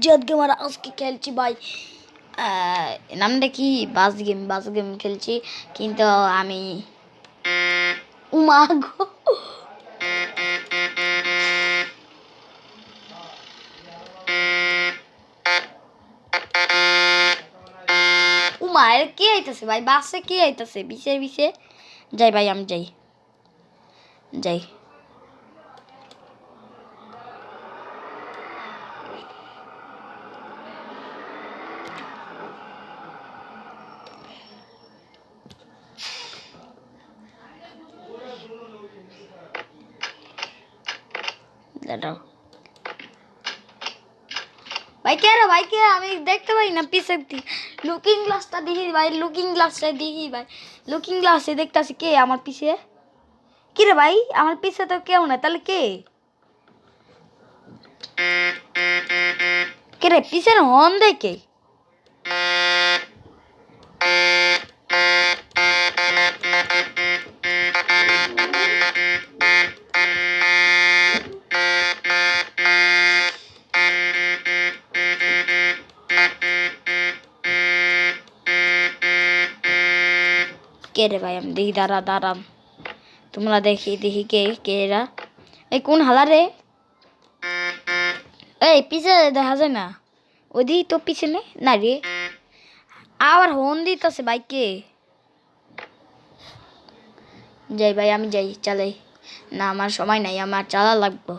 জেদ গেমার আজকে খেলছি ভাই, নামটা কি, বাস গেম খেলছি, কিন্তু আমি উমা গো উমা এর কি আইতাছে ভাই, বাসে কি আইতাছে বিছে যাই ভাই, আমি যাই দাঁড়াও ভাই, কে রে ভাই, কে? আমি দেখতে পাই না পিছে, লুকিং গ্লাসটা দেখি ভাই, লুকিং গ্লাসে দেখতাছি কে আমার পিছে। কি রে ভাই, আমার পিছে তো কেউ না, তাহলে কে কে রে পিছে হন দেখে? কে রে ভাই, আমি দেখি, দাঁড়াম, তোমরা দেখি কে এরা? এই কোন হালা রে? এই পিছে দেখা যায় না, ওইদিকে তো পিছনে না রে, আবার হর্ন দিতেছে ভাই, কে? যাই ভাই, আমি যাই, চালাই না, আমার সময় নাই, আমার চালা লাগবো।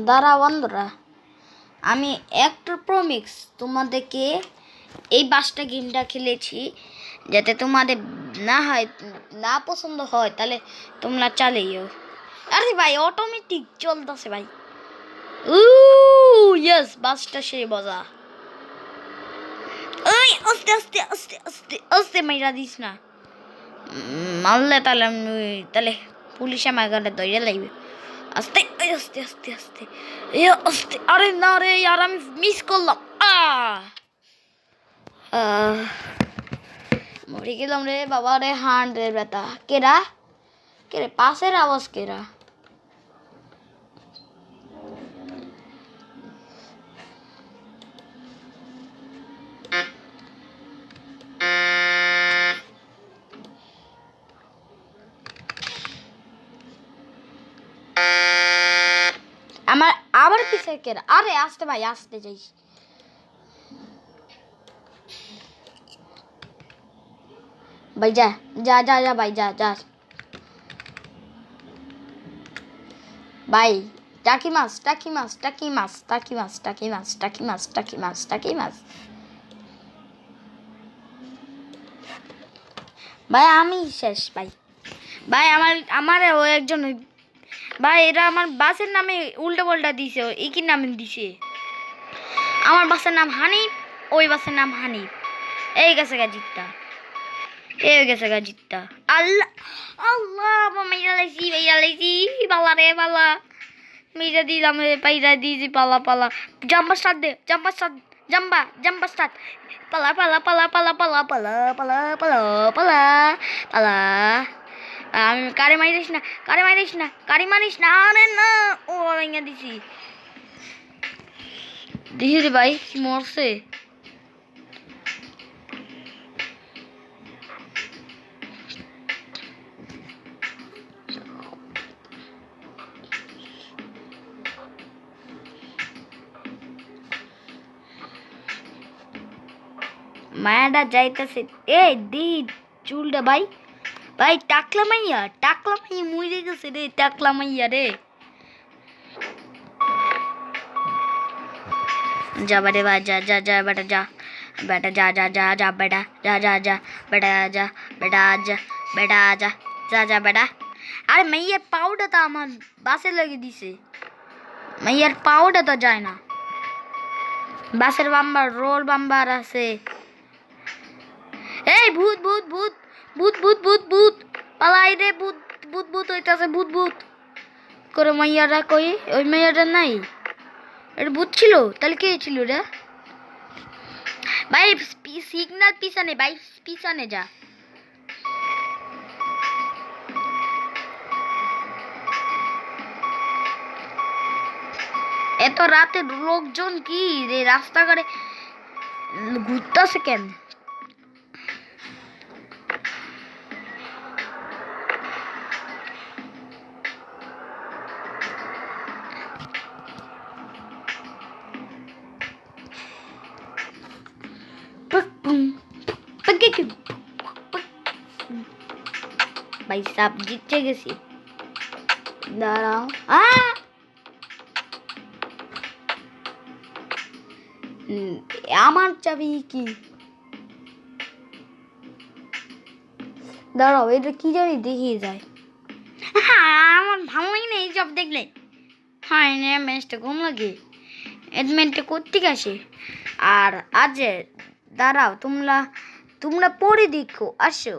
দাঁড়া বন্ধুরা, আমি একটা প্রমিক্স তোমাদেরকে এই বাসটা গেমটা খেলেছি, যাতে তোমাদের না পছন্দ হয় তাহলে তোমরা চালিও। আরে ভাই অটোমেটিক চলতেছে ভাই, ইয়েস, বাসটা সেই মজা। ওই আস্তে আস্তে আস্তে আস্তে আস্তে মাইরা দিস না, মারলে তাহলে পুলিশে আমার গাড়ি ধরে লাগবে। আস্তে আস্তে আস্তে আস্তে আস্তে, আরে না রে यार, আমি মিস করলাম, মরে গেলাম রে বাবা রে, হান রে বেটা। কে রে পাশের আওয়াজ, কেরা? আমার আবার পিছে কেরা? আরে আসতে ভাই, আসতে যাইস ভাই, যা ভাই, যা ভাই। টাকি মাছ ভাই, আমি শেষ ভাই। ভাই আমার ও একজন ভাই, এরা আমার বাসের নামে উল্টা পাল্টা দিছে, একই নামে দিছে। আমার বাসের নাম হানিফ, ওই বাসের নাম হানিফ। এই গেছে গাজিতটা, আল্লাহ আল্লাহ, মাইরা লাইছি বালা রে বালা, মেয়েরা দিলাম রে, পাইরা দিয়েছি, পালা জাম্পার স্টার্ট দে, জাম্পার স্টার্ট, পালা। আমি কারে মারিস না, আরে না, ও ভেঙে দিছি রে ভাই, মরছে। মায়াটা যাইতেছে, দি চুলটা ভাই, টাকলা মাইয়া মরে গেছে রে, টাকলা মাইয়া রে। যা বেটা ভাই, যা বেটা, যা বেটা, যা বেটা, যা বেটা। আরে মাইয়ার পাউডার তো আমার বাসে লাগিয়ে দিছে, মাইয়ার পাউডার তো যায় না। বাসের বাম্বার, রোল বাম্বার আছে। এই ভূত পালাই রে, ভূত হইতাছে, ভূত করে মাইয়ারা কই, ওই মাইয়াটা নাই, এটা ভূত ছিল, তাহলে কে ছিল রে ভাই? সিগন্যাল পিছানে ভাই, পিছানে যা এত রাতে লোকজন কি রে রাস্তাঘাটে ঘুরতেছে কেন? ভাই সাপ জিতে গেছি। দাঁড়াও, আমার চাবি কি? দাঁড়াও, এটা কি জানি দেখিয়ে যায়। আমার ভালো লাগে না এইসব দেখলে। হ্যাঁ, ম্যাচটা ঘুম লাগে, এডমেন্টে করতে আসে। আর আজ দাঁড়াও, তোমরা পরে দেখো, আসো।